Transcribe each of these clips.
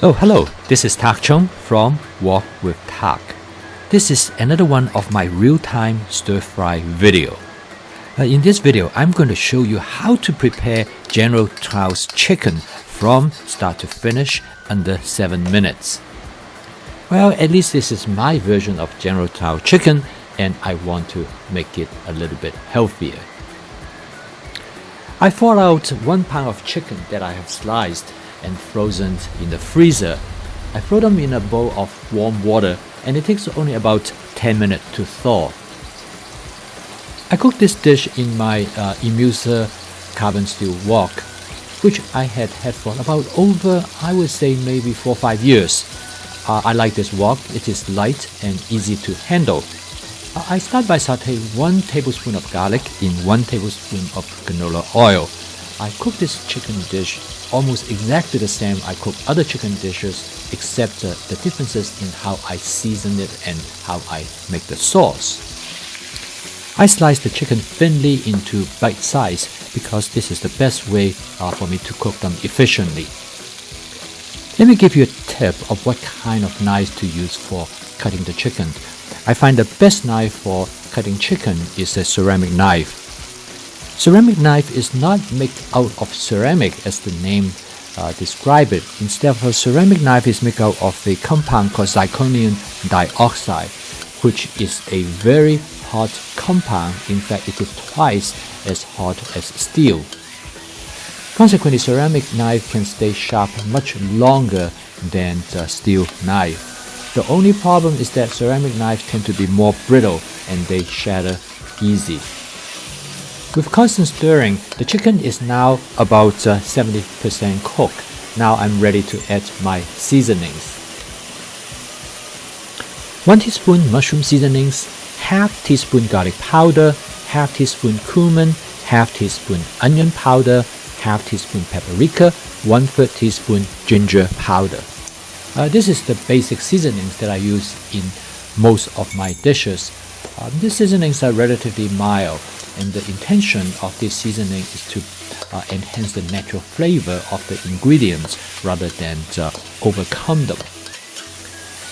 Oh, hello, this is Tak Chung from Walk with Tak. This is another one of my real-time stir-fry video. In this video, I'm going to show you how to prepare General Tso's chicken from start to finish under 7 minutes. Well, at least this is my version of General Tso chicken, and I want to make it a little bit healthier. I thought out 1 pound of chicken that I have sliced and frozen in the freezer. I throw them in a bowl of warm water, and it takes only about 10 minutes to thaw. I cook this dish in my immerser carbon steel wok, which I had for about over, I would say maybe 4 or 5 years. I like this wok. It is light and easy to handle. I start by sauteing 1 tablespoon of garlic in 1 tablespoon of canola oil. I cook this chicken dish almost exactly the same I cook other chicken dishes, except the differences in how I season it and how I make the sauce. I slice the chicken thinly into bite size because this is the best way for me to cook them efficiently. Let me give you a tip of what kind of knife to use for cutting the chicken. I find the best knife for cutting chicken is a ceramic knife. Ceramic knife is not made out of ceramic as the name describes it. Instead, a ceramic knife is made out of a compound called zirconium dioxide, which is a very hot compound. In fact, it is twice as hot as steel. Consequently, ceramic knife can stay sharp much longer than the steel knife. The only problem is that ceramic knives tend to be more brittle and they shatter easy. With constant stirring, the chicken is now about 70% cooked. Now I'm ready to add my seasonings. 1 teaspoon mushroom seasonings, ½ teaspoon garlic powder, ½ teaspoon cumin, ½ teaspoon onion powder, ½ teaspoon paprika, 1/3 teaspoon ginger powder. This is the basic seasonings that I use in most of my dishes. These seasonings are relatively mild, and the intention of this seasoning is to enhance the natural flavor of the ingredients rather than overcome them.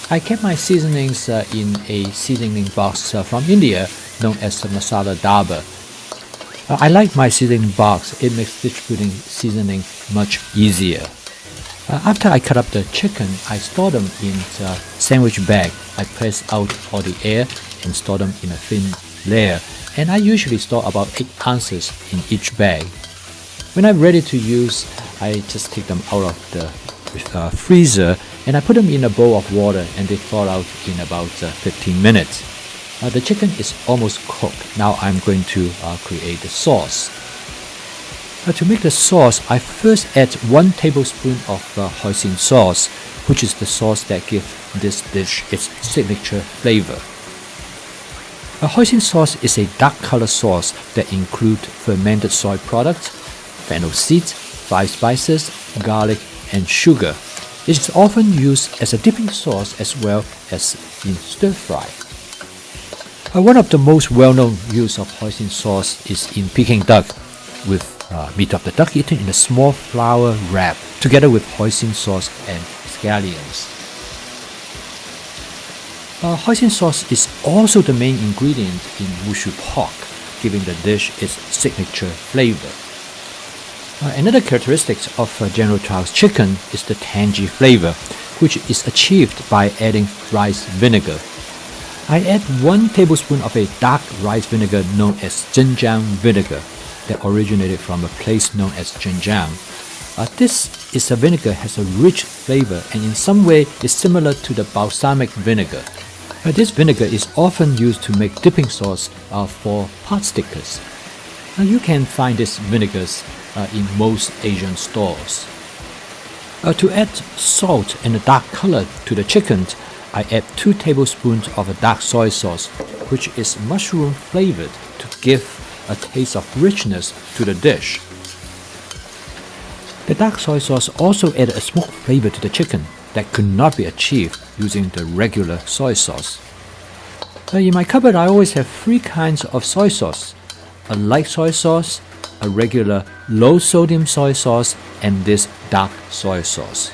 I kept my seasonings in a seasoning box from India known as masala dabba. I like my seasoning box. It makes distributing seasoning much easier. After I cut up the chicken, I store them in a sandwich bag. I press out all the air and store them in a thin layer. And I usually store about 8 ounces in each bag. When I'm ready to use, I just take them out of the freezer and I put them in a bowl of water, and they thaw out in about 15 minutes. The chicken is almost cooked. Now I'm going to create the sauce. To make the sauce, I first add 1 tablespoon of Hoisin Sauce, which is the sauce that gives this dish its signature flavor. Hoisin Sauce is a dark color sauce that includes fermented soy products, fennel seeds, 5 spices, garlic, and sugar. It is often used as a dipping sauce as well as in stir-fry. One of the most well-known use of Hoisin Sauce is in Peking duck, with meat of the duck eaten in a small flour wrap, together with Hoisin Sauce and scallions. Hoisin Sauce is also the main ingredient in wushu pork, giving the dish its signature flavor. Another characteristic of General Tso's chicken is the tangy flavor, which is achieved by adding rice vinegar. I add 1 tablespoon of a dark rice vinegar known as Zhenjiang vinegar that originated from a place known as Zhenjiang. This is a vinegar has a rich flavor and in some way is similar to the balsamic vinegar. This vinegar is often used to make dipping sauce for pot stickers. You can find these vinegars in most Asian stores. To add salt and a dark color to the chicken, I add 2 tablespoons of a dark soy sauce, which is mushroom flavored to give a taste of richness to the dish. The dark soy sauce also added a smoked flavor to the chicken that could not be achieved using the regular soy sauce. In my cupboard, I always have 3 kinds of soy sauce: a light soy sauce, a regular low sodium soy sauce, and this dark soy sauce.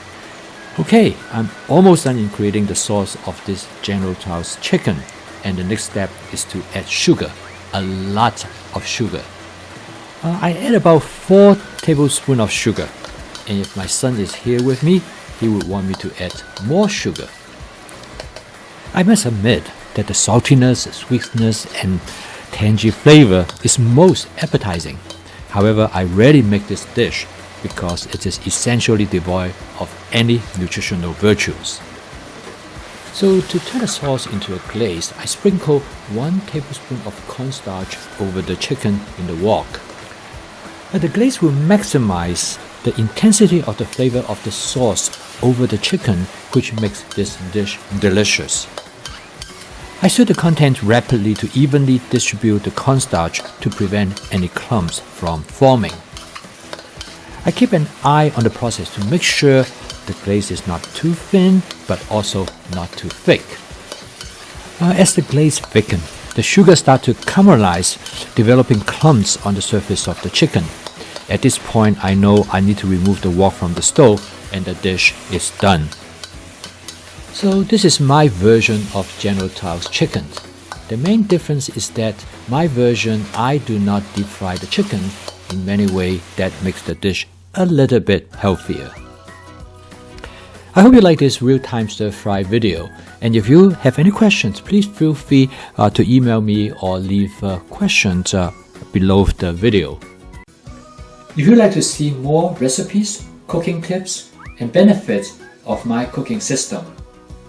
Okay, I'm almost done in creating the sauce of this General Tso's chicken, and the next step is to add sugar, a lot of sugar. I add about 4 tablespoons of sugar, and if my son is here with me, he would want me to add more sugar. I must admit that the saltiness, sweetness, and tangy flavor is most appetizing. However, I rarely make this dish because it is essentially devoid of any nutritional virtues. So to turn the sauce into a glaze, I sprinkle 1 tablespoon of cornstarch over the chicken in the wok. The glaze will maximize the intensity of the flavor of the sauce over the chicken, which makes this dish delicious. I stir the contents rapidly to evenly distribute the cornstarch to prevent any clumps from forming. I keep an eye on the process to make sure the glaze is not too thin, but also not too thick. As the glaze thickens, the sugar starts to caramelize, developing clumps on the surface of the chicken. At this point, I know I need to remove the wok from the stove and the dish is done. So this is my version of General Tso's chicken. The main difference is that my version, I do not deep fry the chicken. In many ways, that makes the dish a little bit healthier. I hope you like this real-time stir-fry video, and if you have any questions, please feel free to email me or leave questions below the video. If you'd like to see more recipes, cooking tips, and benefits of my cooking system,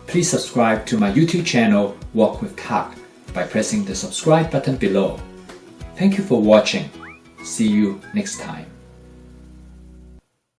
please subscribe to my YouTube channel, Wok with Tak, by pressing the subscribe button below. Thank you for watching. See you next time.